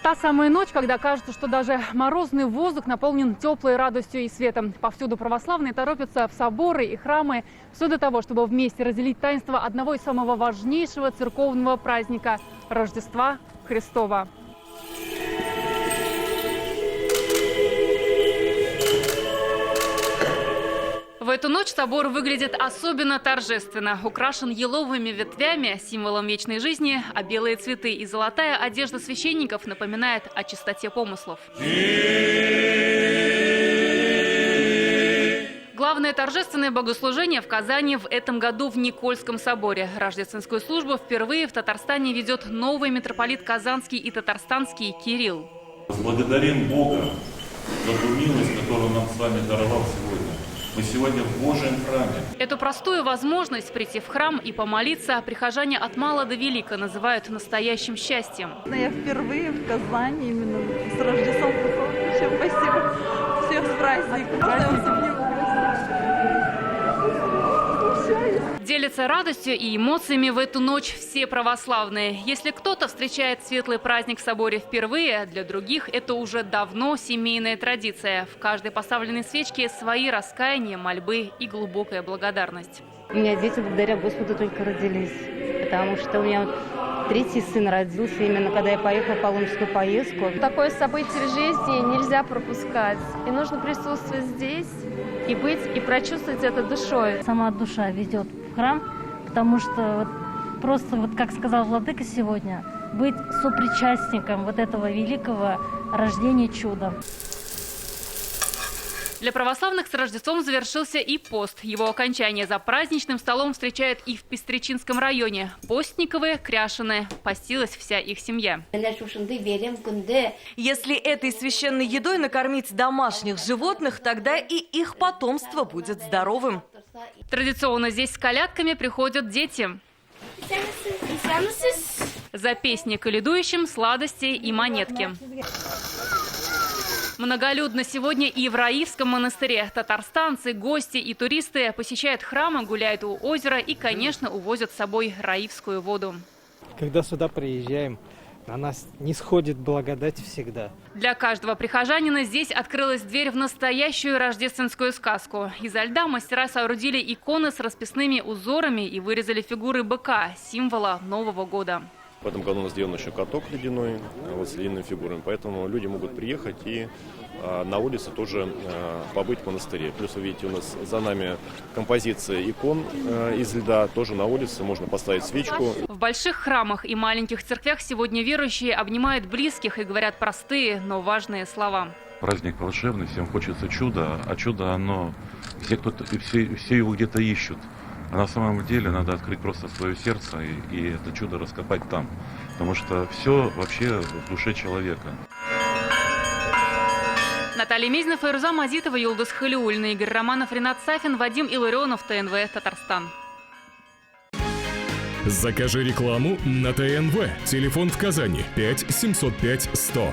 Та самая ночь, когда кажется, что даже морозный воздух наполнен теплой радостью и светом. Повсюду православные торопятся в соборы и храмы. Все для того, чтобы вместе разделить таинство одного из самого важнейшего церковного праздника – Рождества Христова. В эту ночь собор выглядит особенно торжественно. Украшен еловыми ветвями, символом вечной жизни, а белые цветы и золотая одежда священников напоминает о чистоте помыслов. Главное торжественное богослужение в Казани в этом году в Никольском соборе. Рождественскую службу впервые в Татарстане ведет новый митрополит Казанский и Татарстанский Кирилл. Благодарим Бога за ту милость, которую нам с вами даровал сегодня. Мы сегодня в Божьем храме. Эту простую возможность прийти в храм и помолиться прихожане от мала до велика называют настоящим счастьем. Я впервые в Казани именно с Рождеством Христовым. Всем спасибо. Всех с праздником. Делятся радостью и эмоциями в эту ночь все православные. Если кто-то встречает светлый праздник в соборе впервые, для других это уже давно семейная традиция. В каждой поставленной свечке свои раскаяния, мольбы и глубокая благодарность. У меня дети благодаря Господу только родились, потому что у меня третий сын родился именно когда я поехала в паломническую поездку. Такое событие в жизни нельзя пропускать. И нужно присутствовать здесь и быть, и прочувствовать это душой. Сама душа ведет в храм, потому что просто, как сказал владыка сегодня, быть сопричастником вот этого великого рождения чуда. Для православных с Рождеством завершился и пост. Его окончание за праздничным столом встречают и в Пестричинском районе. Постниковые, Кряшины. Постилась вся их семья. Если этой священной едой накормить домашних животных, тогда и их потомство будет здоровым. Традиционно здесь с колядками приходят дети. За песни колядующим, сладости и монетки. Многолюдно сегодня и в Раивском монастыре. Татарстанцы, гости и туристы посещают храмы, гуляют у озера и, конечно, увозят с собой раивскую воду. Когда сюда приезжаем, на нас не сходит благодать всегда. Для каждого прихожанина здесь открылась дверь в настоящую рождественскую сказку. Изо льда мастера соорудили иконы с расписными узорами и вырезали фигуры быка, символа Нового года. В этом году у нас сделан еще каток ледяной с ледяными фигурами, поэтому люди могут приехать и на улице тоже побыть в монастыре. Плюс вы видите, у нас за нами композиция икон из льда, тоже на улице, можно поставить свечку. В больших храмах и маленьких церквях сегодня верующие обнимают близких и говорят простые, но важные слова. Праздник волшебный, всем хочется чуда, а чудо оно, все его где-то ищут. А на самом деле надо открыть просто свое сердце и это чудо раскопать там. Потому что все вообще в душе человека. Наталья Мезина, Файруза Мазитова, Юлдус Халиуллина, Игорь Романов, Ренат Сафин, Вадим Илларионов, ТНВ, Татарстан. Закажи рекламу на ТНВ. Телефон в Казани 5 705 100.